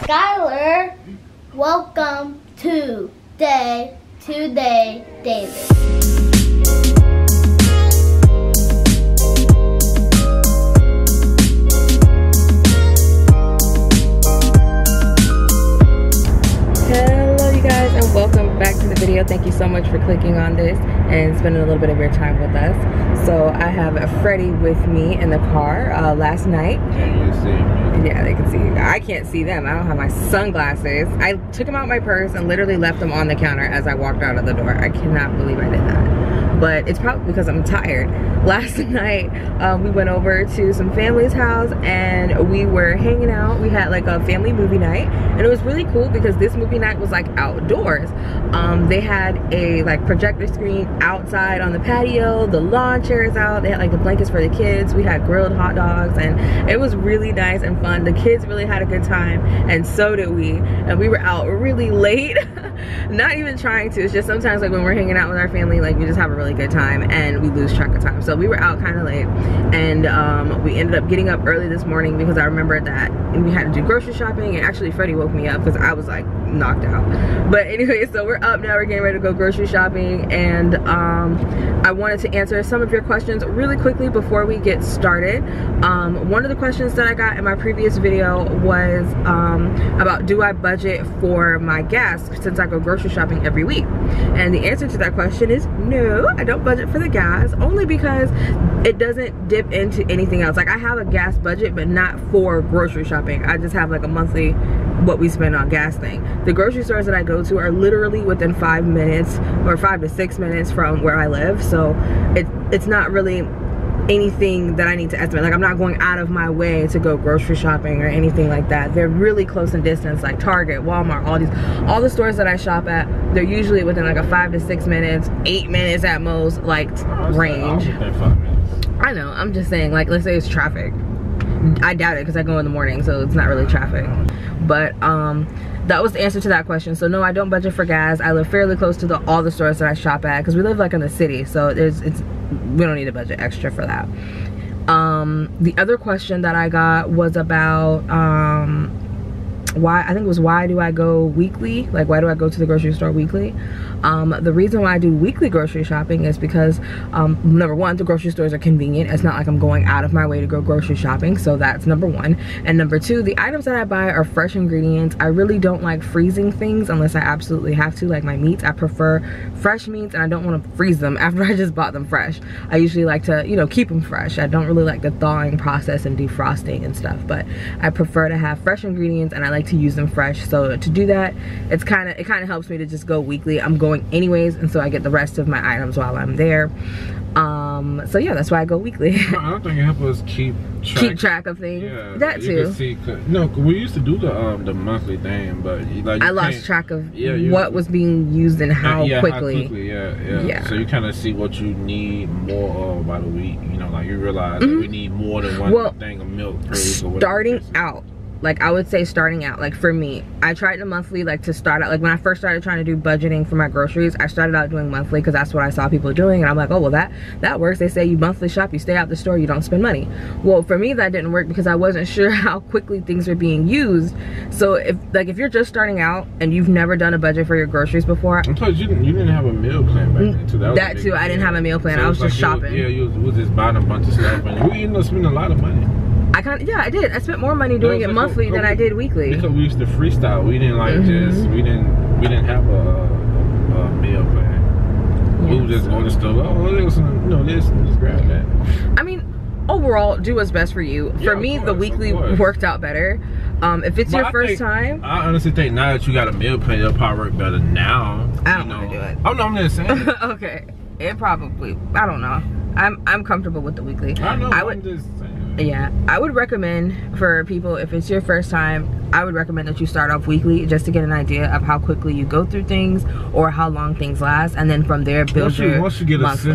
Skylar. Welcome to Day David. Hello you guys, and welcome back to the video. Thank you so much for clicking on this and spending a little bit of your time with us. So I have Freddie with me in the car last night. Can you see me? Yeah, they can see you. I can't see them. I don't have my sunglasses. I took them out of my purse and literally left them on the counter as I walked out of the door. I cannot believe I did that. But it's probably because I'm tired. Last night, we went over to some family's house and we were hanging out. We had like a family movie night, and it was really cool because this movie night was like outdoors. They had a like projector screen outside on the patio, the lawn chairs out. They had like the blankets for the kids. We had grilled hot dogs, and it was really nice and fun. The kids really had a good time, and so did we. And we were out really late. Not even trying to. It's just sometimes like when we're hanging out with our family, like we just have a really good time and we lose track of time. So we were out kind of late, and we ended up getting up early this morning because I remembered that we had to do grocery shopping, and actually Freddie woke me up because I was like knocked out. But anyway, so we're up now, we're getting ready to go grocery shopping, and I wanted to answer some of your questions really quickly before we get started. One of the questions that I got in my previous video was about do I budget for my gas since I go grocery shopping every week, and the answer to that question is no, I don't budget for the gas, only because it doesn't dip into anything else. Like I have a gas budget, but not for grocery shopping. I just have like a monthly what we spend on gas thing. The grocery stores that I go to are literally within 5 minutes or 5 to 6 minutes from where I live, so it's not really anything that I need to estimate. Like I'm not going out of my way to go grocery shopping or anything like that. They're really close in distance, like Target, Walmart, all the stores that I shop at, they're usually within like a 5 to 6 minutes, 8 minutes at most, like range. I know, I'm just saying, like let's say it's traffic. I doubt it because I go in the morning, so it's not really traffic. But that was the answer to that question. So no, I don't budget for gas. I live fairly close to all the stores that I shop at because we live like in the city, so we don't need a budget extra for that. The other question that I got was about why do I go weekly? Like why do I go to the grocery store weekly? The reason why I do weekly grocery shopping is because number one, the grocery stores are convenient. It's not like I'm going out of my way to go grocery shopping, so that's number one. And number two, the items that I buy are fresh ingredients. I really don't like freezing things unless I absolutely have to. Like my meats, I prefer fresh meats, and I don't want to freeze them after I just bought them fresh. I usually like to, you know, keep them fresh. I don't really like the thawing process and defrosting and stuff, but I prefer to have fresh ingredients, and I like to use them fresh. So to do that, it kind of helps me to just go weekly. I'm going anyways, and so I get the rest of my items while I'm there. So yeah, that's why I go weekly. I don't think it helps us keep track of things. Yeah, that too. No, we used to do the monthly thing, but like I lost track of what was being used and how quickly. Yeah. So you kind of see what you need more of by the week. You know, like you realize that we need more than one thing of milk per week or whatever. Starting out, like I would say starting out, like for me, I tried to monthly, like to start out, like when I first started trying to do budgeting for my groceries, I started out doing monthly because that's what I saw people doing, and I'm like, oh well, that works. They say you monthly shop, you stay out the store, you don't spend money. Well, for me that didn't work because I wasn't sure how quickly things were being used. So if you're just starting out and you've never done a budget for your groceries before, and plus you didn't have a meal plan back then too. That too, I didn't have a meal plan. So I was just shopping. You was just buying a bunch of stuff, and we ended up spending a lot of money. I did. I spent more money doing it monthly than I did weekly. Because we used to freestyle. We didn't like we didn't have a meal plan. Yes. We would just go to the store. Oh, let's grab that. I mean, overall, do what's best for you. For me, the weekly worked out better. If it's your first time, I honestly think now that you got a meal plan, it'll probably work better now. I don't want to do it. Oh no, I'm just saying. Okay, it probably. I don't know. I'm comfortable with the weekly. I know. I'm just saying. Yeah, I would recommend for people, if it's your first time, I would recommend that you start off weekly just to get an idea of how quickly you go through things or how long things last, and then from there build your once you get monthly.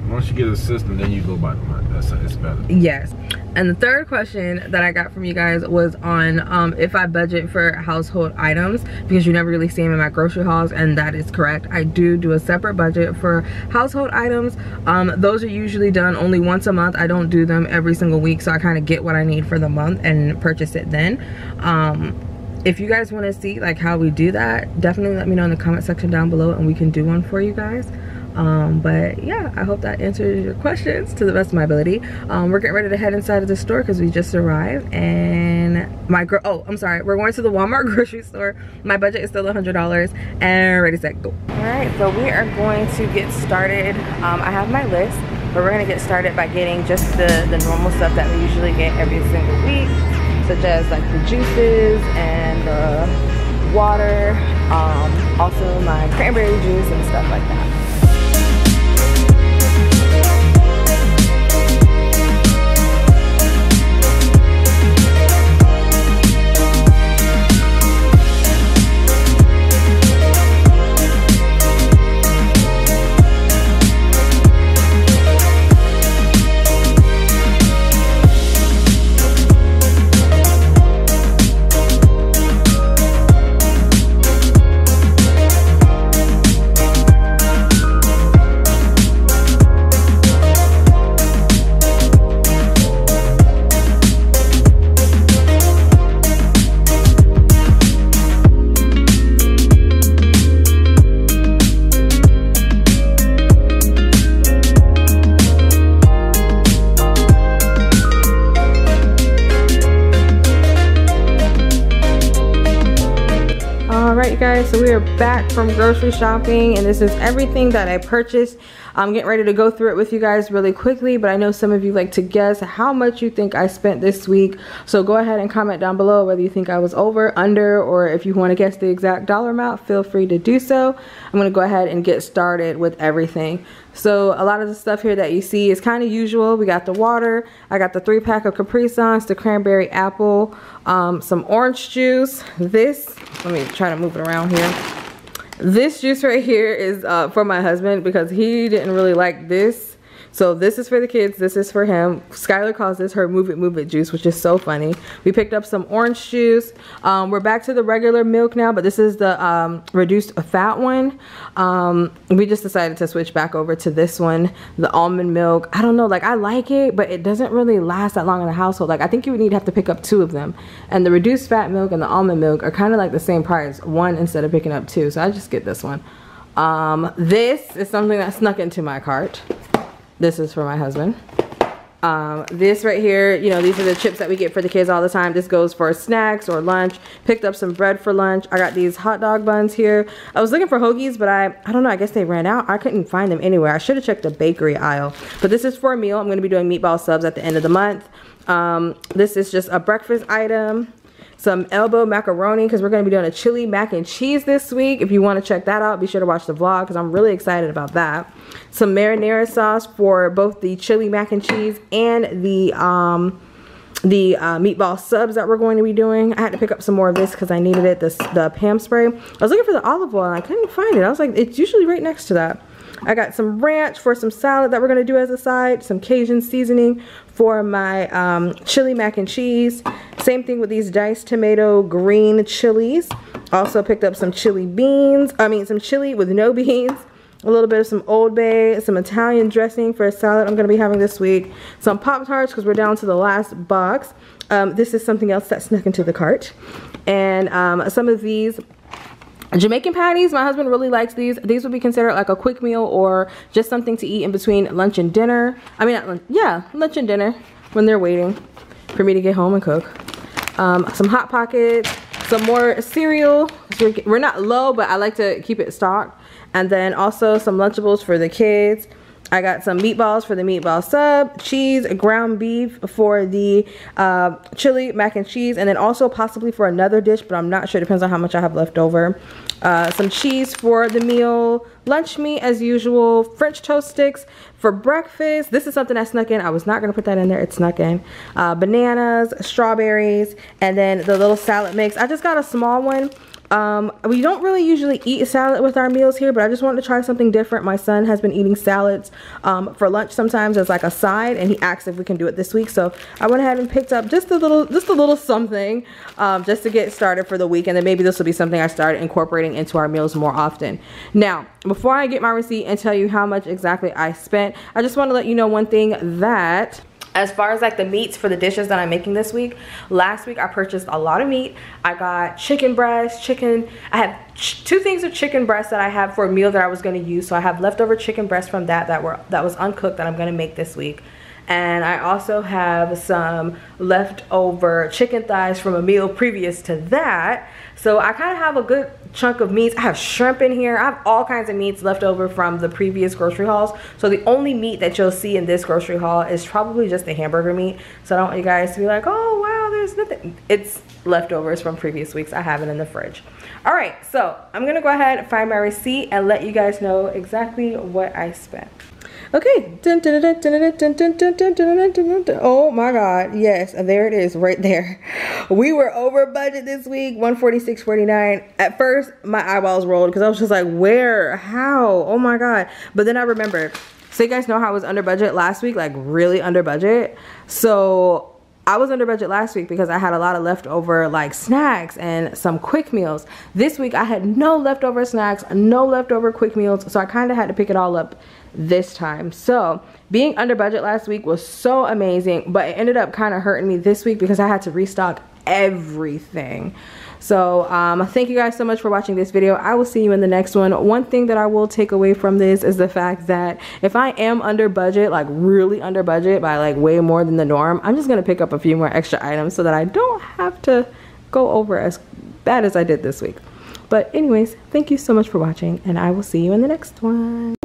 Once you get a system, then you go by the month. It's better. Yes. And the third question that I got from you guys was on if I budget for household items, because you never really see them in my grocery hauls, and that is correct. I do a separate budget for household items. Those are usually done only once a month. I don't do them every single week, so I kind of get what I need for the month and purchase it then. if you guys want to see like how we do that, definitely let me know in the comment section down below and we can do one for you guys. But yeah, I hope that answers your questions to the best of my ability. We're getting ready to head inside of the store because we just arrived, and I'm sorry, we're going to the Walmart grocery store. My budget is still $100, and ready, set, go. All right, so we are going to get started. I have my list, but we're gonna get started by getting just the normal stuff that we usually get every single week, such as like the juices and the water, also my cranberry juice and stuff like that. Alright guys, so we are back from grocery shopping, and this is everything that I purchased. I'm getting ready to go through it with you guys really quickly, but I know some of you like to guess how much you think I spent this week. So go ahead and comment down below whether you think I was over, under, or if you want to guess the exact dollar amount, feel free to do so. I'm going to go ahead and get started with everything. So a lot of the stuff here that you see is kind of usual. We got the water, I got the 3-pack of Capri Suns, the cranberry apple, some orange juice. This, let me try to move it around here. This juice right here is for my husband because he didn't really like this. So this is for the kids, this is for him. Skylar calls this her move it juice, which is so funny. We picked up some orange juice. We're back to the regular milk now, but this is the reduced fat one. We just decided to switch back over to this one, the almond milk. I don't know, like I like it, but it doesn't really last that long in the household. Like I think you would need to have to pick up 2 of them. And the reduced fat milk and the almond milk are kind of like the same price, 1 instead of picking up 2. So I just get this one. This is something that snuck into my cart. This is for my husband. This right here, you know, these are the chips that we get for the kids all the time. This goes for snacks or lunch. Picked up some bread for lunch. I got these hot dog buns here. I was looking for hoagies, but I don't know, I guess they ran out. I couldn't find them anywhere. I should have checked the bakery aisle. But this is for a meal. I'm going to be doing meatball subs at the end of the month. This is just a breakfast item. Some elbow macaroni because we're going to be doing a chili mac and cheese this week. If you want to check that out, be sure to watch the vlog because I'm really excited about that. Some marinara sauce for both the chili mac and cheese and the meatball subs that we're going to be doing. I had to pick up some more of this because I needed it, the Pam spray. I was looking for the olive oil and I couldn't find it. I was like, it's usually right next to that. I got some ranch for some salad that we're going to do as a side. Some Cajun seasoning for my chili mac and cheese. Same thing with these diced tomato green chilies. Also picked up some chili beans. Some chili with no beans. A little bit of some Old Bay. Some Italian dressing for a salad I'm going to be having this week. Some Pop-Tarts because we're down to the last box. This is something else that snuck into the cart. And some of these Jamaican Patties. My husband really likes these. These would be considered like a quick meal or just something to eat in between lunch and dinner. I mean, not lunch, yeah, lunch and dinner when they're waiting for me to get home and cook. Some Hot Pockets, some more cereal. We're not low, but I like to keep it stocked. And then also some Lunchables for the kids. I got some meatballs for the meatball sub, cheese, ground beef for the chili mac and cheese, and then also possibly for another dish, but I'm not sure. Depends on how much I have left over. Some cheese for the meal, lunch meat as usual, French toast sticks for breakfast. This is something that snuck in. I was not going to put that in there. It snuck in. Bananas, strawberries, and then the little salad mix. I just got a small one. We don't really usually eat salad with our meals here, but I just wanted to try something different. My son has been eating salads for lunch sometimes as like a side, and he asked if we can do it this week. So I went ahead and picked up just a little something just to get started for the week, and then maybe this will be something I start incorporating into our meals more often. Now, before I get my receipt and tell you how much exactly I spent, I just want to let you know one thing, that As far as like the meats for the dishes that I'm making this week, last week I purchased a lot of meat. I got chicken breast, I have 2 things of chicken breast that I have for a meal that I was going to use. So I have leftover chicken breast from that was uncooked that I'm going to make this week. And I also have some leftover chicken thighs from a meal previous to that. So I kind of have a good chunk of meats. I have shrimp in here. I have all kinds of meats left over from the previous grocery hauls. So the only meat that you'll see in this grocery haul is probably just the hamburger meat. So I don't want you guys to be like, oh wow, there's nothing. It's leftovers from previous weeks. I have it in the fridge. All right, so I'm gonna go ahead and find my receipt and let you guys know exactly what I spent. Okay. Oh my God. Yes, there it is right there. We were over budget this week, $146.49. At first, my eyeballs rolled because I was just like, where? How? Oh my God. But then I remembered. So you guys know how I was under budget last week, like really under budget. So I was under budget last week because I had a lot of leftover like snacks and some quick meals. This week I had no leftover snacks, no leftover quick meals. So I kind of had to pick it all up this time. So being under budget last week was so amazing, but it ended up kind of hurting me this week because I had to restock everything. So thank you guys so much for watching this video. I will see you in the next one. One thing that I will take away from this is the fact that if I am under budget, like really under budget by like way more than the norm, I'm just gonna pick up a few more extra items so that I don't have to go over as bad as I did this week. But anyways, thank you so much for watching, and I will see you in the next one.